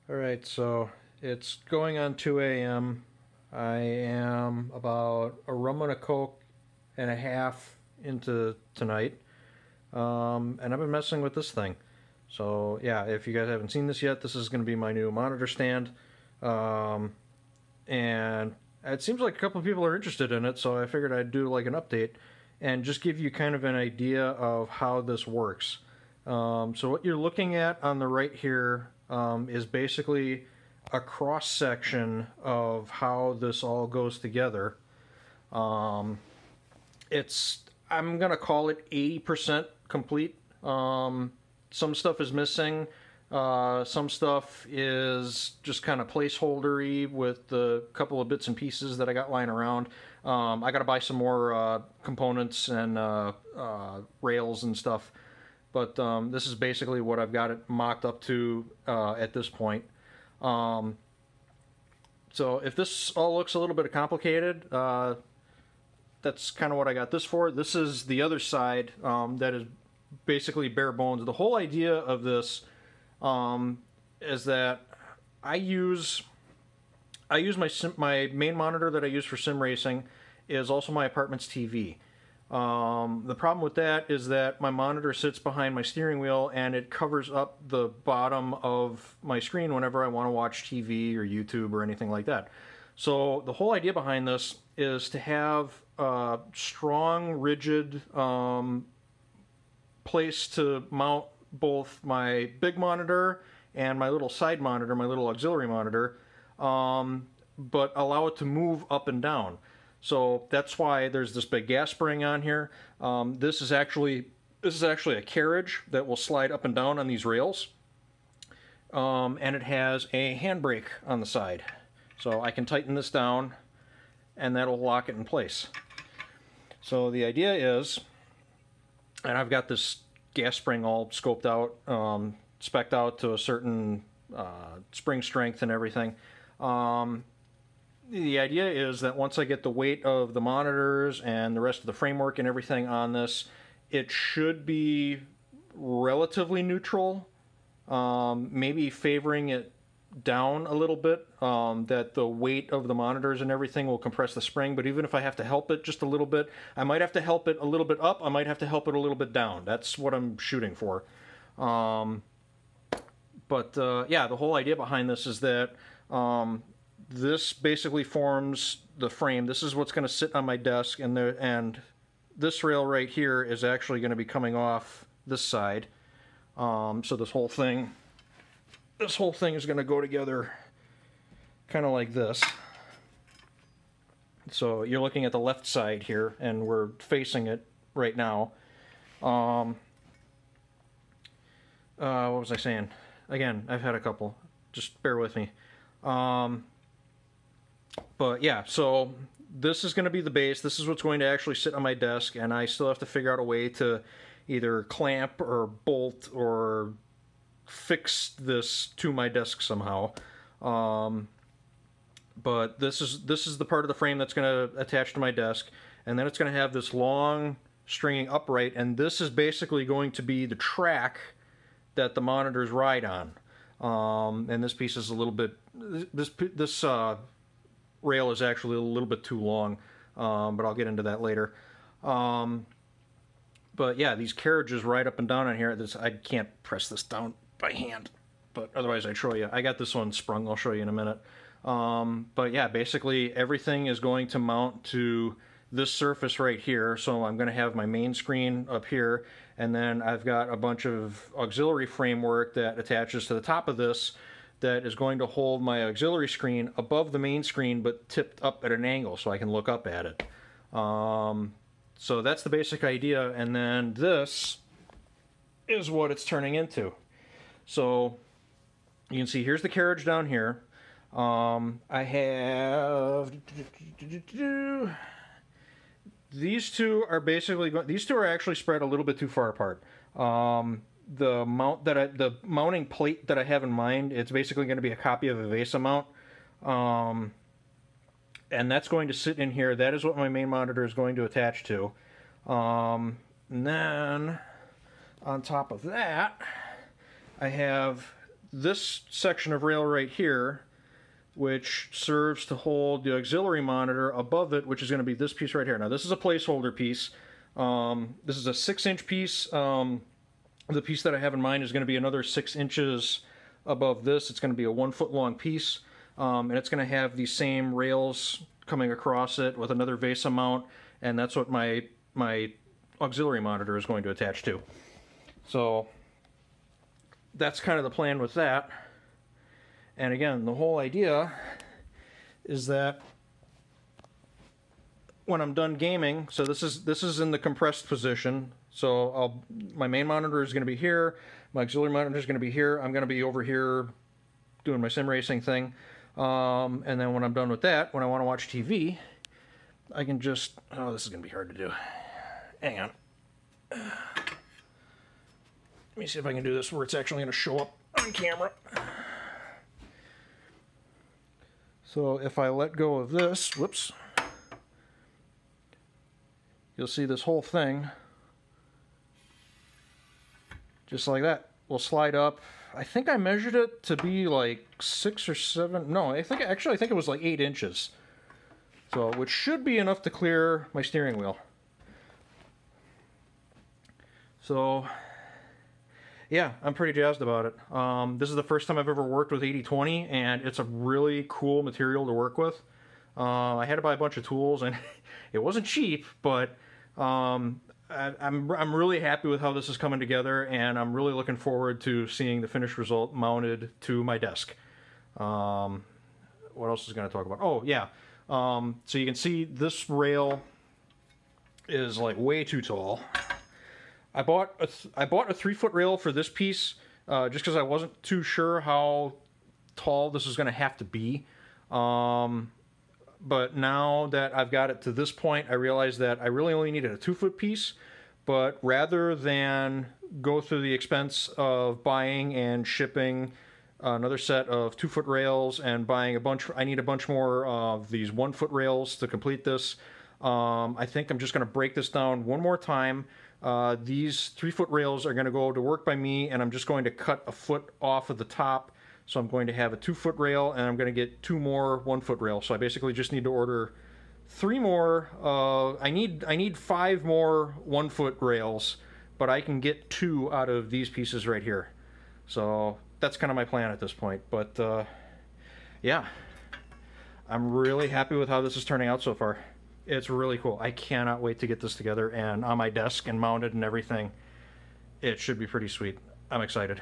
Alright, so it's going on 2 a.m. I am about a rum and a coke and a half into tonight. And I've been messing with this thing. So, yeah, if you guys haven't seen this yet, this is going to be my new monitor stand. Um, and it seems like a couple of people are interested in it, so I figured I'd do like an update and just give you kind of an idea of how this works. So what you're looking at on the right here is basically a cross section of how this all goes together. It's I'm gonna call it 80% complete. Some stuff is missing. Some stuff is just kind of placeholdery with the couple of bits and pieces that I got lying around. I got to buy some more components and rails and stuff. But this is basically what I've got it mocked up to at this point. Um, so if this all looks a little bit complicated, that's kind of what I got this for. This is the other side that is basically bare bones. The whole idea of this is that I use my main monitor that I use for sim racing is also my apartment's TV. The problem with that is that my monitor sits behind my steering wheel and it covers up the bottom of my screen whenever I want to watch TV or YouTube or anything like that. So the whole idea behind this is to have a strong, rigid place to mount both my big monitor and my little side monitor, my little auxiliary monitor, but allow it to move up and down. So that's why there's this big gas spring on here. This is actually a carriage that will slide up and down on these rails, and it has a handbrake on the side. So I can tighten this down, and that'll lock it in place. So the idea is, and I've got this gas spring all scoped out, spec'd out to a certain spring strength and everything. The idea is that once I get the weight of the monitors and the rest of the framework and everything on this, it should be relatively neutral, maybe favoring it down a little bit, that the weight of the monitors and everything will compress the spring. But even if I have to help it just a little bit, I might have to help it a little bit up, I might have to help it a little bit down. That's what I'm shooting for. Yeah, the whole idea behind this is that this basically forms the frame. This is what's going to sit on my desk, and this rail right here is actually going to be coming off this side. So this whole thing is going to go together kind of like this. So you're looking at the left side here, and we're facing it right now. What was I saying? Again, I've had a couple. Just bear with me. But yeah, so this is going to be the base. This is what's going to actually sit on my desk, and I still have to figure out a way to either clamp or bolt or fix this to my desk somehow. But this is the part of the frame that's going to attach to my desk, and then it's going to have this long stringing upright, and this is basically going to be the track that the monitors ride on. And this piece is a little bit, this rail is actually a little bit too long, but I'll get into that later. But yeah, these carriages ride up and down on here. I can't press this down by hand, but otherwise I'd show you. I got this one sprung, I'll show you in a minute. But yeah, basically everything is going to mount to this surface right here. So I'm going to have my main screen up here, and then I've got a bunch of auxiliary framework that attaches to the top of this that is going to hold my auxiliary screen above the main screen but tipped up at an angle so I can look up at it. So that's the basic idea, and then this is what it's turning into. So you can see here's the carriage down here. I have these two are basically these two are actually spread a little bit too far apart. The mounting plate that I have in mind, it's basically going to be a copy of a VESA mount, and that's going to sit in here. That is what my main monitor is going to attach to. And then on top of that, I have this section of rail right here, which serves to hold the auxiliary monitor above it, which is going to be this piece right here. Now this is a placeholder piece. This is a 6-inch piece. The piece that I have in mind is going to be another 6 inches above this. It's going to be a 1 foot long piece, and it's going to have these same rails coming across it with another VESA mount, and that's what my auxiliary monitor is going to attach to. So that's kind of the plan with that. And again, the whole idea is that when I'm done gaming, so this is in the compressed position. So my main monitor is going to be here. My auxiliary monitor is going to be here. I'm going to be over here doing my sim racing thing. And then when I'm done with that, when I want to watch TV, I can just... Oh, this is going to be hard to do. Hang on. Let me see if I can do this where it's actually going to show up on camera. So if I let go of this, whoops, you'll see this whole thing, just like that, will slide up. I think I measured it to be like 6 or 7, no, I think it was like 8 inches. So, which should be enough to clear my steering wheel. So, yeah, I'm pretty jazzed about it. This is the first time I've ever worked with 80/20, and it's a really cool material to work with. I had to buy a bunch of tools, and it wasn't cheap, but I'm really happy with how this is coming together, and I'm really looking forward to seeing the finished result mounted to my desk. What else is going to talk about? Oh, yeah. So you can see this rail is like way too tall. I bought a 3-foot rail for this piece just because I wasn't too sure how tall this is going to have to be. But now that I've got it to this point, I realize that I really only needed a 2-foot piece. But rather than go through the expense of buying and shipping another set of 2-foot rails and buying I need a bunch more of these 1-foot rails to complete this. I think I'm just going to break this down one more time. These 3-foot rails are going to go to work by me, and I'm just going to cut a foot off of the top. So I'm going to have a 2-foot rail, and I'm going to get 2 more 1-foot rails. So I basically just need to order 3 more. I need 5 more 1-foot rails, but I can get 2 out of these pieces right here. So that's kind of my plan at this point. But yeah, I'm really happy with how this is turning out so far. It's really cool. I cannot wait to get this together and on my desk and mounted and everything. It should be pretty sweet. I'm excited.